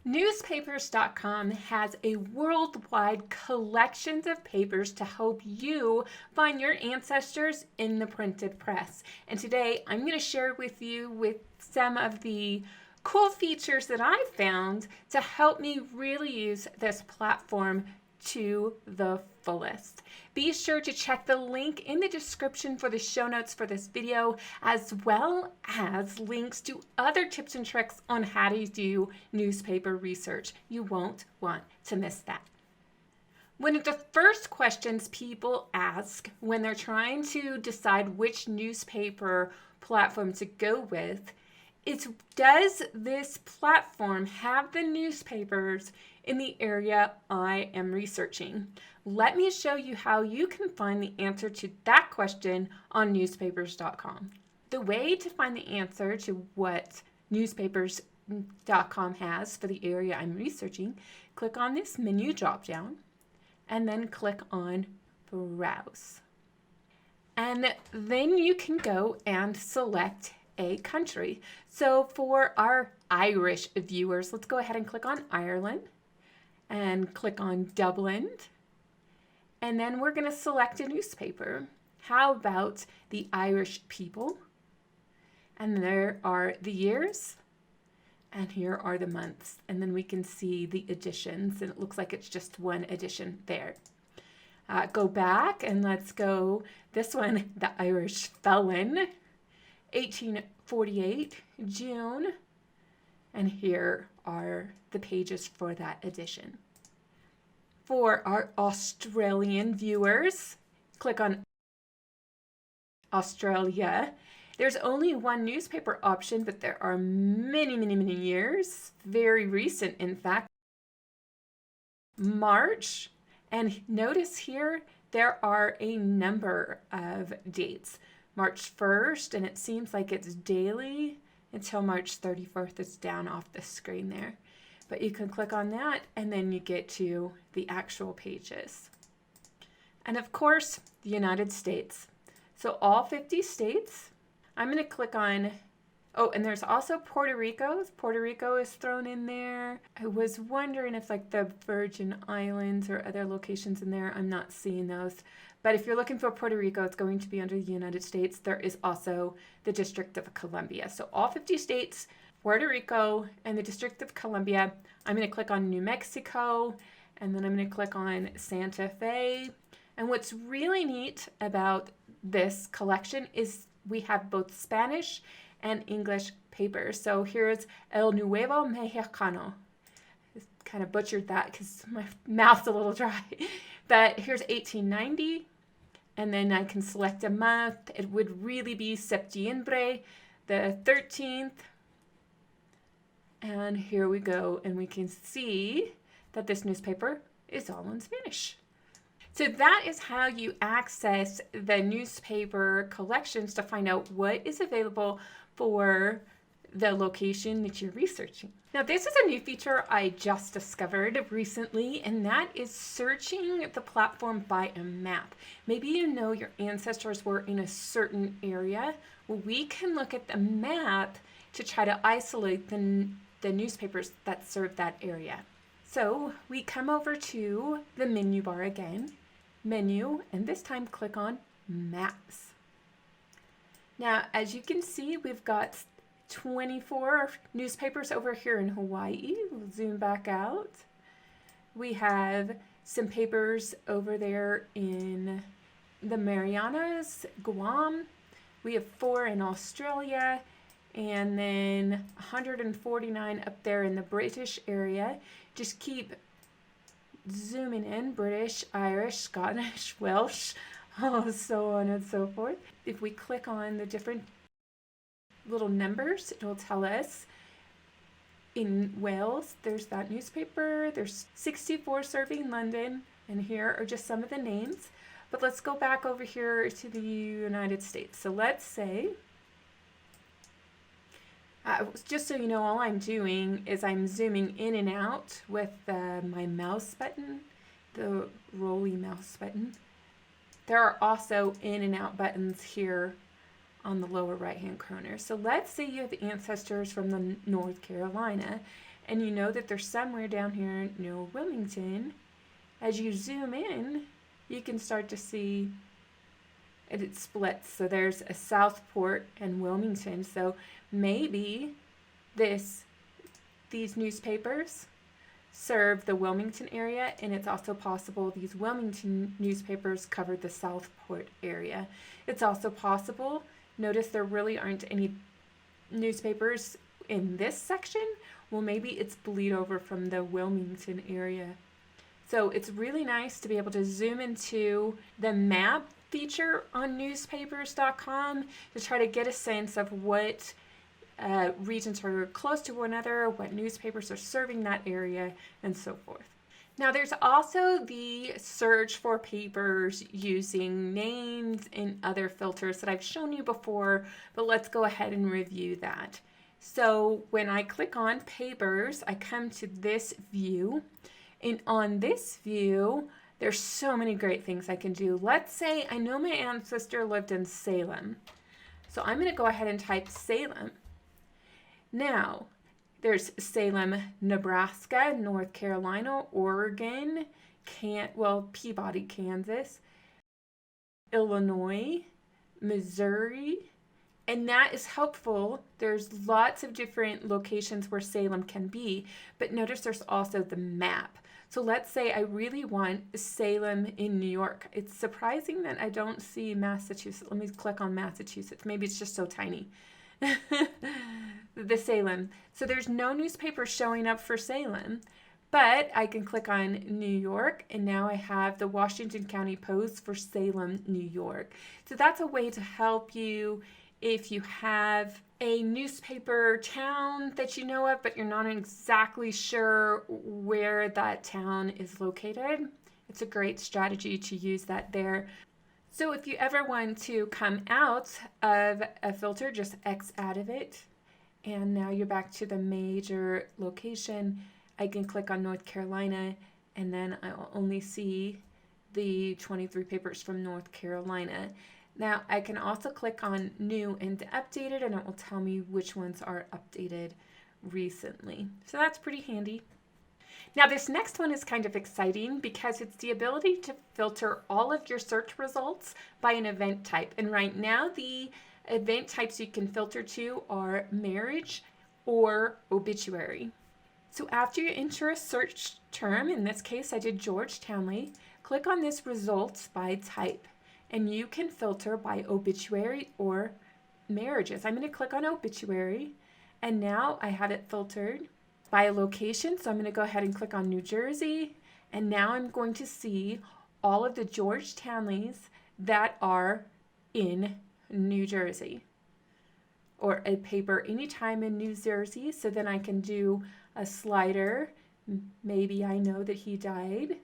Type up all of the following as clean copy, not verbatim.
Newspapers.com has a worldwide collection of papers to help you find your ancestors in the printed press. And today I'm going to share with you some of the cool features that I found to help me really use this platform to the fullest. Be sure to check the link in the description for the show notes for this video, as well as links to other tips and tricks on how to do newspaper research. You won't want to miss that. One of the first questions people ask when they're trying to decide which newspaper platform to go with is, does this platform have the newspapers in the area I am researching? Let me show you how you can find the answer to that question on newspapers.com. The way to find the answer to what newspapers.com has for the area I'm researching, click on this menu drop down and then click on Browse. And then you can go and select a country. So for our Irish viewers, let's go ahead and click on Ireland and click on Dublin. And then we're going to select a newspaper. How about the Irish People? And there are the years, and here are the months. And then we can see the editions, and it looks like it's just one edition there. Go back and let's go, this one, the Irish Felon, 1848, June. And here are the pages for that edition. For our Australian viewers, click on Australia. There's only one newspaper option, but there are many years, very recent in fact. March, and notice here there are a number of dates. March 1st, and it seems like it's daily until March 31st. It's down off the screen there. But you can click on that and then you get to the actual pages. And of course, the United States. So all 50 states. I'm going to click on, oh, and there's also Puerto Rico. Puerto Rico is thrown in there. I was wondering if like the Virgin Islands or other locations in there, I'm not seeing those. But if you're looking for Puerto Rico, it's going to be under the United States. There is also the District of Columbia. So all 50 states, Puerto Rico, and the District of Columbia. I'm going to click on New Mexico, and then I'm going to click on Santa Fe. And what's really neat about this collection is we have both Spanish and English papers. So here's El Nuevo Mexicano. I kind of butchered that because my mouth's a little dry. But here's 1890, and then I can select a month. It would really be Septiembre, the 13th. And here we go, and we can see that this newspaper is all in Spanish. So that is how you access the newspaper collections to find out what is available for the location that you're researching. Now, this is a new feature I just discovered recently, and that is searching the platform by a map. Maybe you know your ancestors were in a certain area. Well, we can look at the map to try to isolate the newspapers that serve that area. So we come over to the menu bar again, menu, and this time click on Maps. Now, as you can see, we've got 24 newspapers over here in Hawaii. We'll zoom back out. We have some papers over there in the Marianas, Guam. We have 4 in Australia, and then 149 up there in the British area. Just keep zooming in, British, Irish, Scottish, Welsh, so on and so forth. If we click on the different little numbers, it will tell us in Wales, there's that newspaper, there's 64 serving London, and here are just some of the names. But let's go back over here to the United States. So let's say, just so you know, all I'm doing is I'm zooming in and out with my mouse button, the rolly mouse button. There are also in and out buttons here on the lower right hand corner. So let's say you have ancestors from North Carolina, and you know that there's somewhere down here near Wilmington. As you zoom in, you can start to see it splits. So there's a Southport and Wilmington. So maybe these newspapers serve the Wilmington area, and it's also possible these Wilmington newspapers cover the Southport area. It's also possible, notice there really aren't any newspapers in this section. Well, maybe it's bleed over from the Wilmington area. So it's really nice to be able to zoom into the map feature on newspapers.com to try to get a sense of what regions are close to one another, what newspapers are serving that area, and so forth. Now there's also the search for papers using names and other filters that I've shown you before, but let's go ahead and review that. So when I click on papers, I come to this view, and on this view, there's so many great things I can do. Let's say I know my ancestor lived in Salem. So I'm going to go ahead and type Salem. Now, there's Salem, Nebraska, North Carolina, Oregon, Peabody, Kansas, Illinois, Missouri, and that is helpful. There's lots of different locations where Salem can be, but notice there's also the map. So let's say I really want Salem in New York. It's surprising that I don't see Massachusetts. Let me click on Massachusetts. Maybe it's just so tiny. The Salem. So there's no newspaper showing up for Salem, but I can click on New York, and now I have the Washington County Post for Salem, New York. So that's a way to help you if you have a newspaper town that you know of, but you're not exactly sure where that town is located. It's a great strategy to use that there. So if you ever want to come out of a filter, just X out of it. And now you're back to the major location. I can click on North Carolina, and then I'll only see the 23 papers from North Carolina. Now I can also click on new and updated, and it will tell me which ones are updated recently. So that's pretty handy. Now this next one is kind of exciting because it's the ability to filter all of your search results by an event type. And right now the event types you can filter to are marriage or obituary. So after you enter a search term, in this case I did George Townley, click on this results by type, and you can filter by obituary or marriages. I'm going to click on obituary, and now I have it filtered by a location. So I'm going to go ahead and click on New Jersey, and now I'm going to see all of the George Townleys that are in New Jersey, or a paper anytime in New Jersey. So then I can do a slider. Maybe I know that he died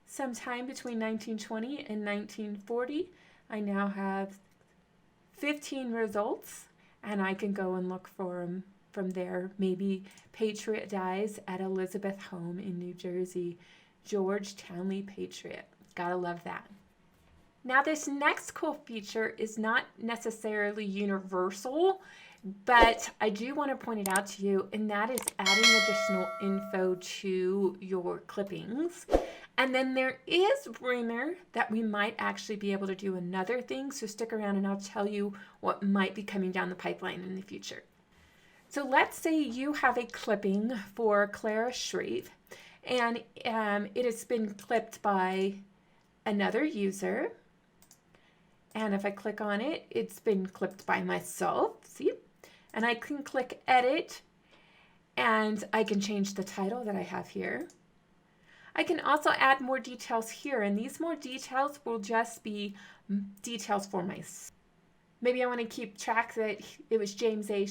sometime between 1920 and 1940. I now have 15 results, and I can go and look for them from there. Maybe Patriot dies at Elizabeth Home in New Jersey. George Townley Patriot. Gotta love that. Now this next cool feature is not necessarily universal, but I do want to point it out to you, and that is adding additional info to your clippings. And then there is rumor that we might actually be able to do another thing, so stick around and I'll tell you what might be coming down the pipeline in the future. So let's say you have a clipping for Clara Shreve, and it has been clipped by another user. And if I click on it, it's been clipped by myself, see? And I can click edit, and I can change the title that I have here. I can also add more details here, and these more details will just be details for myself. Maybe I want to keep track that it was James A.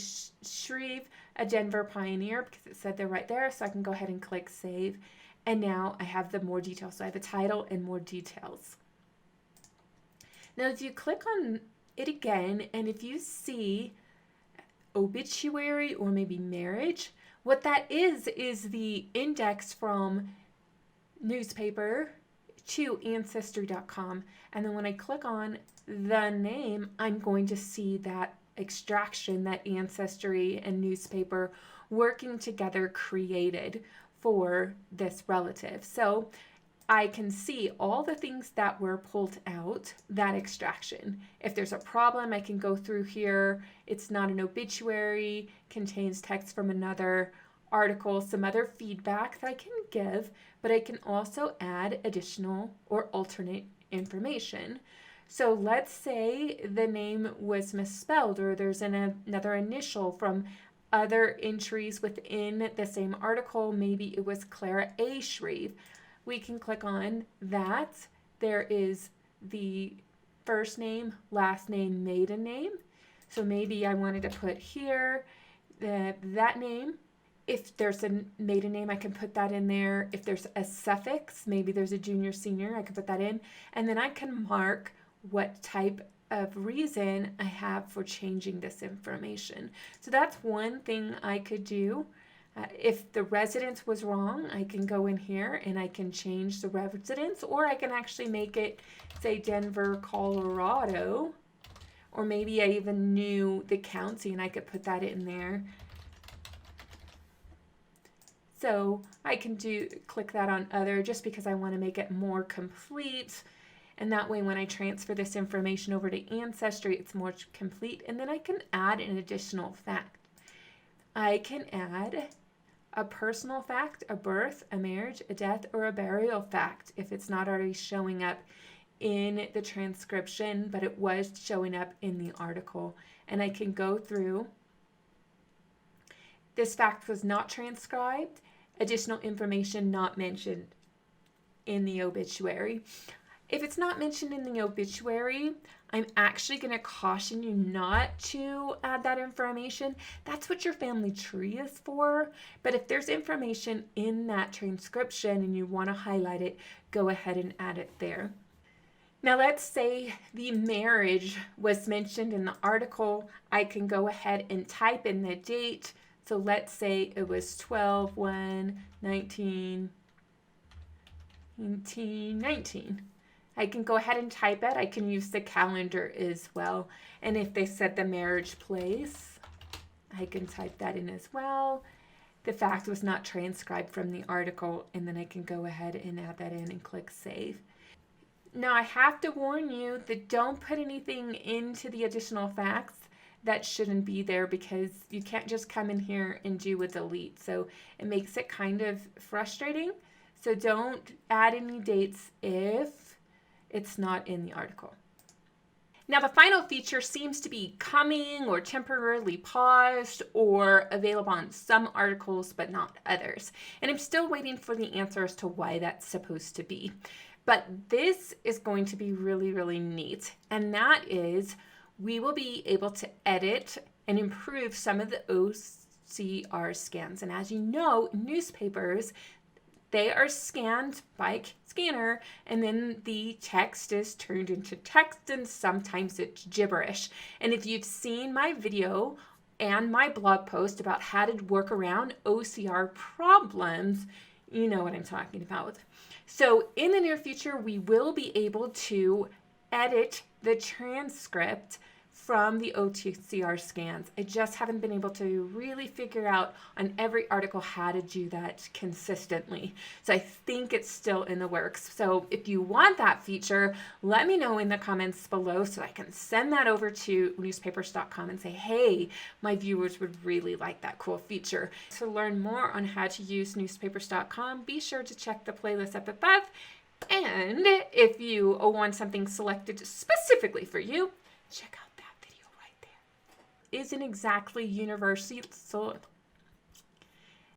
Shreve, a Denver pioneer, because it said they're right there, so I can go ahead and click save. And now I have the more details, so I have a title and more details. Now if you click on it again, and if you see obituary or maybe marriage, what that is the index from newspaper to ancestry.com, and then when I click on the name, I'm going to see that extraction, that ancestry and newspaper working together created for this relative. So I can see all the things that were pulled out, that extraction. If there's a problem, I can go through here. It's not an obituary, contains text from another article, some other feedback that I can give, but I can also add additional or alternate information. So let's say the name was misspelled, or there's another initial from other entries within the same article. Maybe it was Clara A. Shreve. We can click on that. There is the first name, last name, maiden name. So maybe I wanted to put here that name. If there's a maiden name, I can put that in there. If there's a suffix, maybe there's a junior, senior, I can put that in. And then I can mark what type of reason I have for changing this information. So that's one thing I could do. If the residence was wrong, I can go in here and I can change the residence, or I can actually make it say Denver, Colorado, or maybe I even knew the county and I could put that in there. So I can click that on other just because I want to make it more complete. And that way when I transfer this information over to Ancestry, it's more complete. And then I can add an additional fact. I can add a personal fact, a birth, a marriage, a death, or a burial fact if it's not already showing up in the transcription, but it was showing up in the article. And I can go through. This fact was not transcribed. Additional information not mentioned in the obituary. If it's not mentioned in the obituary, I'm actually going to caution you not to add that information. That's what your family tree is for. But if there's information in that transcription and you want to highlight it, go ahead and add it there. Now let's say the marriage was mentioned in the article. I can go ahead and type in the date. So let's say it was 12/1/1919. I can go ahead and type it. I can use the calendar as well. And if they said the marriage place, I can type that in as well. The fact was not transcribed from the article, and then I can go ahead and add that in and click save. Now I have to warn you that don't put anything into the additional facts that shouldn't be there, because you can't just come in here and do a delete. So it makes it kind of frustrating. So don't add any dates if it's not in the article. Now the final feature seems to be coming or temporarily paused or available on some articles but not others. And I'm still waiting for the answer as to why that's supposed to be. But this is going to be really, really neat. And that is, we will be able to edit and improve some of the OCR scans. And as you know, newspapers, they are scanned by scanner, and then the text is turned into text, and sometimes it's gibberish. And if you've seen my video and my blog post about how to work around OCR problems, you know what I'm talking about. So in the near future, we will be able to edit the transcript from the OCR scans. I just haven't been able to really figure out on every article how to do that consistently. So I think it's still in the works. So if you want that feature, let me know in the comments below so I can send that over to newspapers.com and say, hey, my viewers would really like that cool feature. To learn more on how to use newspapers.com, be sure to check the playlist up above. And if you want something selected specifically for you, check out isn't exactly universal.